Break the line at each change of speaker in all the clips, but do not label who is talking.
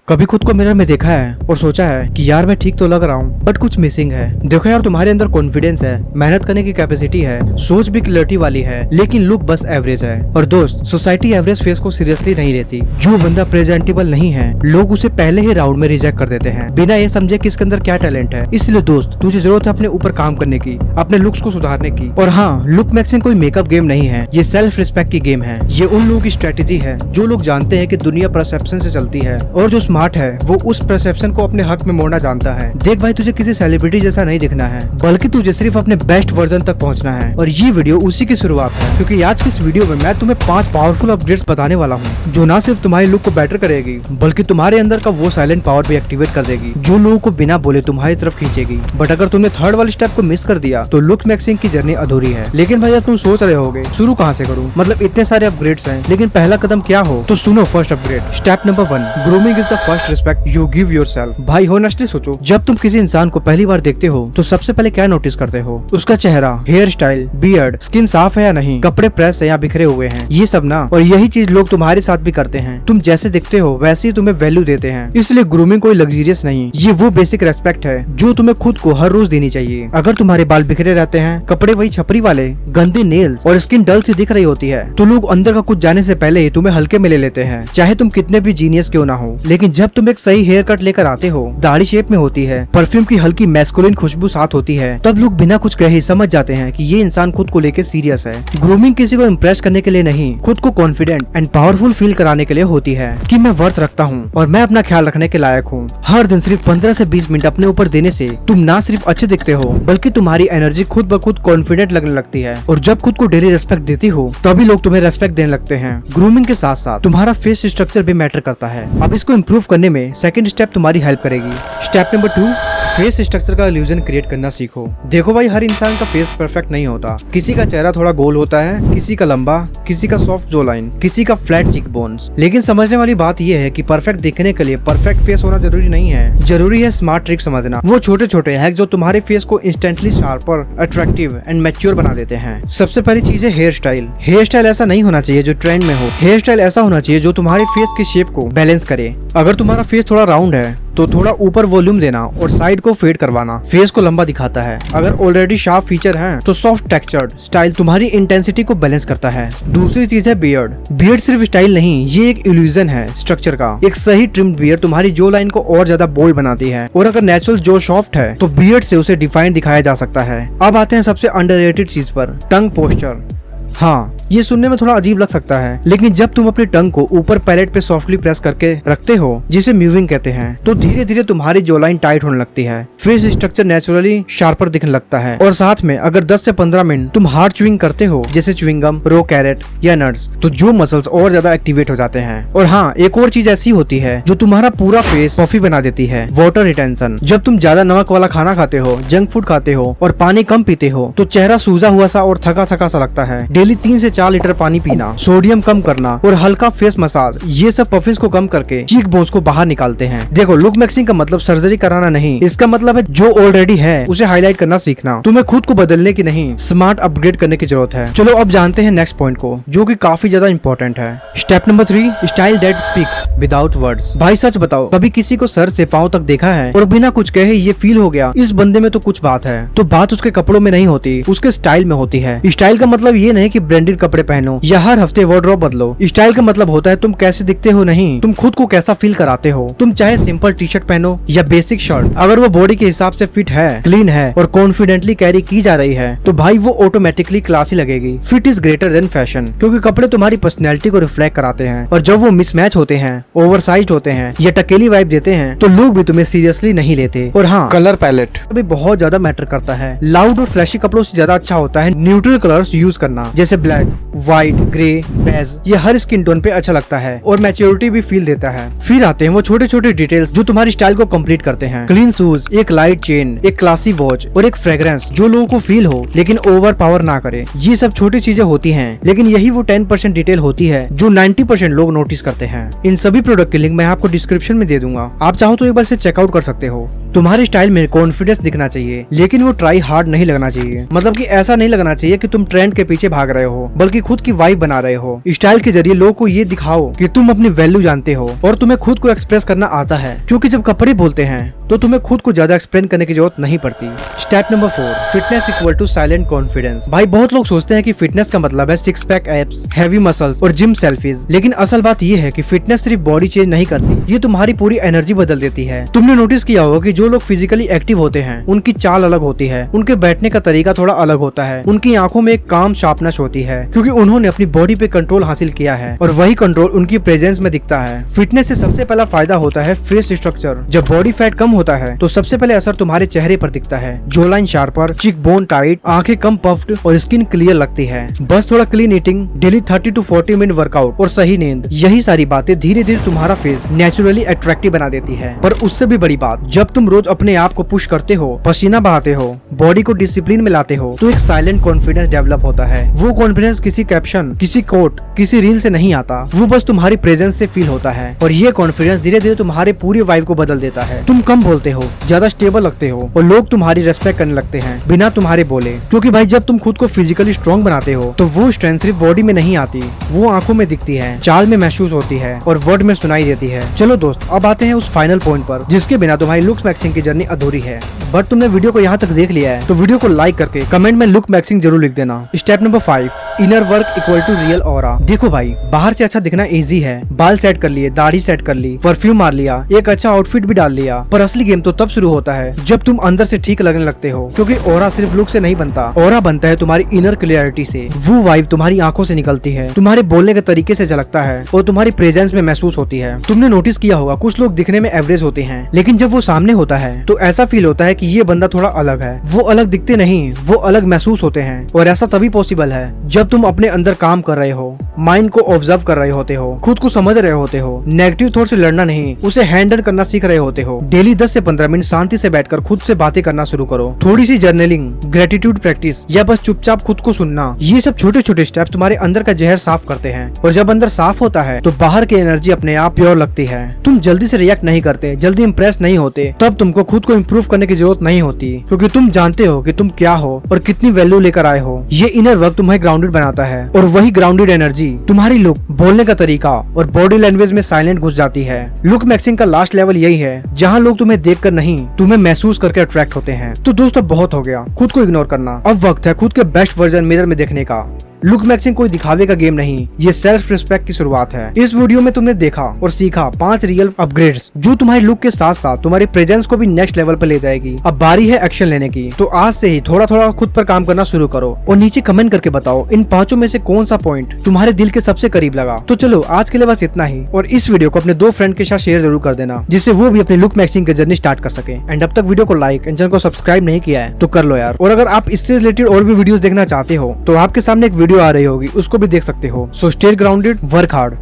कभी खुद को मिरर में देखा है और सोचा है कि यार मैं ठीक तो लग रहा हूँ बट कुछ मिसिंग है। देखो यार, तुम्हारे अंदर कॉन्फिडेंस है, मेहनत करने की कैपेसिटी है, सोच भी क्लैरिटी वाली है, लेकिन लुक बस एवरेज है। और दोस्त, सोसाइटी एवरेज फेस को सीरियसली नहीं लेती। जो बंदा प्रेजेंटेबल नहीं है, लोग उसे पहले ही राउंड में रिजेक्ट कर देते हैं बिना ये समझे कि इसके अंदर क्या टैलेंट है। इसलिए दोस्त, तुझे जरूरत है अपने ऊपर काम करने की, अपने लुक्स को सुधारने की। और हाँ, लुक मैक्सिंग कोई मेकअप गेम नहीं है, ये सेल्फ रिस्पेक्ट की गेम है। ये उन लोगों की स्ट्रेटेजी है जो लोग जानते हैं कि दुनिया परसेप्शन से चलती है, और जो स्मार्ट है वो उस परसेप्शन को अपने हक में मोड़ना जानता है। देख भाई, तुझे किसी सेलिब्रिटी जैसा नहीं दिखना है, बल्कि तुझे सिर्फ अपने बेस्ट वर्जन तक पहुंचना है। और ये वीडियो उसी की शुरुआत है, क्योंकि आज की इस वीडियो में मैं तुम्हें 5 पावरफुल अपग्रेड्स बताने वाला हूँ, जो ना सिर्फ तुम्हारे लुक को बेटर करेगी, बल्कि तुम्हारे अंदर का वो साइलेंट पावर भी एक्टिवेट कर देगी जो लोगों को बिना बोले तुम्हारी तरफ खींचेगी। बट अगर तुमने थर्ड वाले स्टेप को मिस कर दिया तो लुक मैक्सिंग की जर्नी अधूरी है। लेकिन भाई, अब तुम सोच रहे होगे शुरू कहाँ से करूँ, मतलब इतने सारे अपग्रेड्स हैं, लेकिन पहला कदम क्या हो? तो सुनो, first upgrade, step number 1, grooming is the first respect you give yourself. भाई होनेस्टली सोचो, जब तुम किसी इंसान को पहली बार देखते हो तो सबसे पहले क्या नोटिस करते हो? उसका चेहरा, हेयर स्टाइल, बियर्ड, स्किन साफ है या नहीं, कपड़े प्रेस है या बिखरे हुए हैं, ये सब ना। और यही चीज लोग तुम्हारे साथ भी करते हैं। तुम जैसे दिखते हो वैसे ही तुम्हें वैल्यू देते हैं। इसलिए ग्रूमिंग कोई लग्जरियस नहीं, ये वो बेसिक रेस्पेक्ट है जो तुम्हें खुद को हर रोज देनी चाहिए। अगर तुम्हारे बाल बिखरे रहते हैं, कपड़े वही छपरी वाले, गंदे नेल्स और स्किन डल सी दिख रही होती है, तो लोग अंदर का कुछ जाने से पहले ही तुम्हें हल्के में ले लेते हैं, चाहे तुम कितने भी जीनियस क्यों ना हो। लेकिन जब तुम एक सही हेयर कट लेकर आते हो, दाढ़ी शेप में होती है, परफ्यूम की हल्की मैस्कुलिन खुशबू साथ होती है, तब लोग बिना कुछ कहे समझ जाते हैं कि ये इंसान खुद को लेकर सीरियस है। ग्रूमिंग किसी को इम्प्रेस करने के लिए नहीं, खुद को कॉन्फिडेंट एंड पावरफुल फील कराने के लिए होती है कि मैं वर्थ रखता हूँ और मैं अपना ख्याल रखने के लायक हूँ। हर दिन सिर्फ 15 से 20 मिनट अपने ऊपर देने से तुम ना सिर्फ अच्छे दिखते हो, बल्कि तुम्हारी एनर्जी खुद ब खुद कॉन्फिडेंट लगने लगती है। और जब खुद को डेली रेस्पेक्ट देती हो, तभी लोग तुम्हें रेस्पेक्ट देने लगते हैं। ग्रूमिंग के साथ साथ तुम्हारा फेस स्ट्रक्चर भी मैटर करता है। अब इसको इम्प्रूव करने में सेकंड स्टेप तुम्हारी हेल्प करेगी। स्टेप नंबर 2, फेस स्ट्रक्चर का इल्यूजन क्रिएट करना सीखो। देखो भाई, हर इंसान का फेस परफेक्ट नहीं होता। किसी का चेहरा थोड़ा गोल होता है, किसी का लंबा, किसी का सॉफ्ट जो लाइन, किसी का फ्लैट चीक बोन्स। लेकिन समझने वाली बात यह है कि परफेक्ट दिखने के लिए परफेक्ट फेस होना जरूरी नहीं है। जरूरी है स्मार्ट ट्रिक समझना, वो छोटे छोटे हैक जो तुम्हारे फेस को instantly sharper, attractive and mature बना देते हैं। सबसे पहली चीज है हेयर स्टाइल। हेयर स्टाइल ऐसा नहीं होना चाहिए जो ट्रेंड में हो, हेयर स्टाइल ऐसा होना चाहिए जो तुम्हारे फेस की शेप को बैलेंस करे। अगर तुम्हारा फेस थोड़ा राउंड है तो थोड़ा ऊपर वॉल्यूम देना और साइड को फेड करवाना फेस को लंबा दिखाता है। अगर ऑलरेडी शार्प फीचर हैं, तो सॉफ्ट टेक्सचर्ड स्टाइल तुम्हारी इंटेंसिटी को बैलेंस करता है। दूसरी चीज है बियर्ड। बियर्ड सिर्फ स्टाइल नहीं, ये एक इल्यूजन है स्ट्रक्चर का। एक सही ट्रिम्ड बियर्ड तुम्हारी जो लाइन को और ज्यादा बोल्ड बनाती है, और अगर नेचुरल जो सॉफ्ट है तो बियर्ड से उसे डिफाइन दिखाया जा सकता है। अब आते हैं सबसे अंडररेटेड चीज पर, टंग पोस्चर। हाँ, ये सुनने में थोड़ा अजीब लग सकता है, लेकिन जब तुम अपनी टंग को ऊपर पैलेट पे सॉफ्टली प्रेस करके रखते हो, जिसे म्यूविंग कहते हैं, तो धीरे धीरे तुम्हारी जो लाइन टाइट होने लगती है, फेस स्ट्रक्चर नेचुरली शार्पर दिखने लगता है। और साथ में अगर 10 से 15 मिनट तुम हार्ड च्युइंग करते हो, जैसे च्युइंगम, रो कैरेट या नट्स, तो जो मसल्स और ज्यादा एक्टिवेट हो जाते हैं। और हाँ, एक और चीज ऐसी होती है जो तुम्हारा पूरा फेस पफी बना देती है, वाटर रिटेंशन। जब तुम ज्यादा नमक वाला खाना खाते हो, जंक फूड खाते हो और पानी कम पीते हो, तो चेहरा सूजा हुआ सा और थका थका सा लगता है। डेली 3 से 4 लीटर पानी पीना, सोडियम कम करना और हल्का फेस मसाज, ये सब पफिस को कम करके चीक बोन्स को बाहर निकालते हैं। देखो, लुक मैक्सिंग का मतलब सर्जरी कराना नहीं, इसका मतलब है जो ऑलरेडी है उसे हाईलाइट करना सीखना। तुम्हें खुद को बदलने की नहीं, स्मार्ट अपग्रेड करने की जरूरत है। चलो अब जानते हैं नेक्स्ट पॉइंट को, जो कि काफी ज्यादा इंपॉर्टेंट है। Step number 3, style that speaks without words. भाई सच बताओ, कभी किसी को सर से पांव तक देखा है और बिना कुछ कहे ये फील हो गया इस बंदे में तो कुछ बात है? तो बात उसके कपड़ों में नहीं होती, उसके स्टाइल में होती है। स्टाइल का मतलब ये नहीं कि ब्रांडेड कपड़े पहनो या हर हफ्ते वार्डरोब बदलो। स्टाइल का मतलब होता है तुम कैसे दिखते हो, नहीं तुम खुद को कैसा फील कराते हो। तुम चाहे सिंपल टी शर्ट पहनो या बेसिक शर्ट, अगर वो बॉडी के हिसाब से फिट है, क्लीन है और कॉन्फिडेंटली कैरी की जा रही है, तो भाई वो ऑटोमेटिकली क्लासी लगेगी। Fit is greater than fashion, क्योंकि कपड़े तुम्हारी पर्सनैलिटी को रिफ्लेक्ट कराते हैं। और जब वो मिसमैच होते हैं, ओवरसाइज्ड होते हैं या टकेली वाइब देते हैं, तो लोग भी तुम्हें सीरियसली नहीं लेते। और हाँ, कलर पैलेट भी बहुत ज्यादा मैटर करता है। लाउड और फ्लैशी कपड़ों से ज्यादा अच्छा होता है न्यूट्रल कलर्स यूज करना, जैसे ब्लैक, व्हाइट, ग्रे, बेज। ये हर स्किन टोन पे अच्छा लगता है और मैच्योरिटी भी फील देता है। फिर आते हैं वो छोटे छोटे डिटेल्स जो तुम्हारी स्टाइल को कंप्लीट करते हैं। क्लीन शूज, एक लाइट चेन, एक क्लासी वॉच और एक फ्रेग्रेंस जो लोगों को फील हो लेकिन ओवर पावर ना करे। ये सब छोटी चीजें होती हैं, लेकिन यही वो 10% डिटेल होती है जो 90% लोग नोटिस करते हैं। इन सभी प्रोडक्ट की लिंक मैं आपको डिस्क्रिप्शन में दे दूंगा, आप चाहो तो एक बार से चेकआउट कर सकते हो। तुम्हारी स्टाइल में कॉन्फिडेंस दिखना चाहिए, लेकिन वो ट्राई हार्ड नहीं लगना चाहिए। मतलब कि ऐसा नहीं लगना चाहिए कि तुम ट्रेंड के पीछे भाग रहे हो, बल्कि बल्कि खुद की वाइफ बना रहे हो। स्टाइल के जरिए लोगों को ये दिखाओ कि तुम अपनी वैल्यू जानते हो और तुम्हें खुद को एक्सप्रेस करना आता है, क्योंकि जब कपड़े बोलते हैं तो तुम्हें खुद को ज्यादा एक्सप्लेन करने की जरूरत नहीं पड़ती। Step number 4, fitness equal to silent confidence. भाई बहुत लोग सोचते हैं कि फिटनेस का मतलब है six pack abs, heavy muscles और जिम सेल्फीज, लेकिन असल बात ये है कि फिटनेस सिर्फ बॉडी चेंज नहीं करती, ये तुम्हारी पूरी एनर्जी बदल देती है। तुमने नोटिस किया होगा कि जो लोग फिजिकली एक्टिव होते हैं उनकी चाल अलग होती है, उनके बैठने का तरीका थोड़ा अलग होता है, उनकी आंखों में एक काम शार्पनेस होती है, क्योंकि उन्होंने अपनी बॉडी पे कंट्रोल हासिल किया है और वही कंट्रोल उनकी प्रेजेंस में दिखता है। फिटनेस से सबसे पहला फायदा होता है फेस स्ट्रक्चर। जब बॉडी फैट कम होता है तो सबसे पहले असर तुम्हारे चेहरे पर दिखता है। जो लाइन शार्पर, चिक बोन टाइट, आंखें कम पफ्ड और स्किन क्लियर लगती है। बस थोड़ा clean eating, daily 30 to 40 minute workout और सही नींद, यही सारी बातें धीरे धीरे तुम्हारा फेस नेचुरली अट्रैक्टिव बना देती है। पर उससे भी बड़ी बात, जब तुम रोज अपने आप को पुश करते हो, पसीना बहाते हो, बॉडी को डिसिप्लिन में लाते हो, तो एक साइलेंट कॉन्फिडेंस डेवलप होता है। वो कॉन्फिडेंस किसी कैप्शन, किसी कोट, किसी रील से नहीं आता, वो बस तुम्हारी प्रेजेंस से फील होता है। और ये कॉन्फिडेंस धीरे धीरे तुम्हारे पूरी वाइब को बदल देता है। तुम कम बोलते हो, ज्यादा स्टेबल लगते हो और लोग तुम्हारी रेस्पेक्ट करने लगते हैं बिना तुम्हारे बोले, क्योंकि भाई जब तुम खुद को फिजिकली स्ट्रॉन्ग बनाते हो तो वो स्ट्रेंथ सिर्फ बॉडी में नहीं आती, वो आंखों में दिखती है, चाल में महसूस होती है और वर्ड में सुनाई देती है। चलो दोस्त, अब आते हैं उस फाइनल पॉइंट पर जिसके बिना तुम्हारी लुक्स मैक्सिंग की जर्नी अधूरी है। बट तुमने वीडियो को यहाँ तक देख लिया है तो वीडियो को लाइक करके कमेंट में लुक मैक्सिंग जरूर लिख देना। Step number 5, inner work equal to real aura. देखो भाई, बाहर से अच्छा दिखना इजी है, बाल सेट कर लिए, दाढ़ी सेट कर ली, परफ्यूम मार लिया, एक अच्छा आउटफिट भी डाल लिया, पर असली गेम तो तब शुरू होता है जब तुम अंदर से ठीक लगने लगते हो, क्योंकि ऑरा सिर्फ लुक से नहीं बनता, ऑरा बनता है तुम्हारी इनर क्लियरिटी से। वो वाइब तुम्हारी आंखों से निकलती है, तुम्हारे बोलने के तरीके से झलकता है और तुम्हारी प्रेजेंस में महसूस होती है। तुमने नोटिस किया होगा कुछ लोग दिखने में एवरेज होते हैं, लेकिन जब वो सामने होता है तो ऐसा फील होता है कि ये बंदा थोड़ा अलग है। वो अलग दिखते नहीं, वो अलग महसूस होते हैं, और ऐसा तभी पॉसिबल है जब तुम अपने अंदर काम कर रहे हो, माइंड को ऑब्जर्व कर रहे होते हो, खुद को समझ रहे होते हो, नेगेटिव थॉट से लड़ना नहीं, उसे हैंडल करना सीख रहे होते हो। डेली 10 से 15 मिनट शांति से बैठकर खुद से बातें करना शुरू करो। थोड़ी सी जर्नलिंग, ग्रेटिट्यूड प्रैक्टिस या बस चुपचाप खुद को सुनना, ये सब छोटे छोटे स्टेप्स तुम्हारे अंदर का जहर साफ करते हैं। और जब अंदर साफ होता है तो बाहर की एनर्जी अपने आप प्योर लगती है। तुम जल्दी से रिएक्ट नहीं करते, जल्दी इंप्रेस नहीं होते, तब तुमको खुद को इम्प्रूव करने की जरूरत नहीं होती, क्योंकि तुम जानते हो कि तुम क्या हो और कितनी वैल्यू लेकर आए हो। ये इनर वर्क तुम्हें ग्राउंडेड बनाता है और वही ग्राउंडेड एनर्जी तुम्हारी लुक, बोलने का तरीका और बॉडी लैंग्वेज में साइलेंट घुस जाती है। लुक मैक्सिंग का लास्ट लेवल यही है जहाँ लोग तुम्हें देखकर नहीं, तुम्हें महसूस करके अट्रैक्ट होते हैं। तो दोस्तों बहुत हो गया खुद को इग्नोर करना, अब वक्त है खुद के बेस्ट वर्जन मिरर में देखने का। लुक मैक्सिंग कोई दिखावे का गेम नहीं, ये सेल्फ रिस्पेक्ट की शुरुआत है। इस वीडियो में तुमने देखा और सीखा 5 रियल अपग्रेड्स जो तुम्हारी लुक के साथ साथ तुम्हारे प्रेजेंस को भी नेक्स्ट लेवल पर ले जाएगी। अब बारी है एक्शन लेने की, तो आज से ही थोड़ा थोड़ा खुद पर काम करना शुरू करो और नीचे कमेंट करके बताओ इन 5 में से कौन सा पॉइंट तुम्हारे दिल के सबसे करीब लगा। तो चलो आज के लिए बस इतना ही, और इस वीडियो को अपने 2 फ्रेंड के साथ शेयर जरूर कर देना, जिससे वो भी अपनी लुक मैक्सिंग की जर्नी स्टार्ट कर सके। एंड अब तक वीडियो को लाइक एंड चैनल को सब्सक्राइब नहीं किया है तो कर लो यार। और अगर आप इससे रिलेटेड और भी वीडियोस देखना चाहते हो तो आपके सामने एक वीडियो आ रही होगी, उसको भी देख सकते हो। So stay grounded, work hard.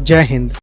जय हिंद।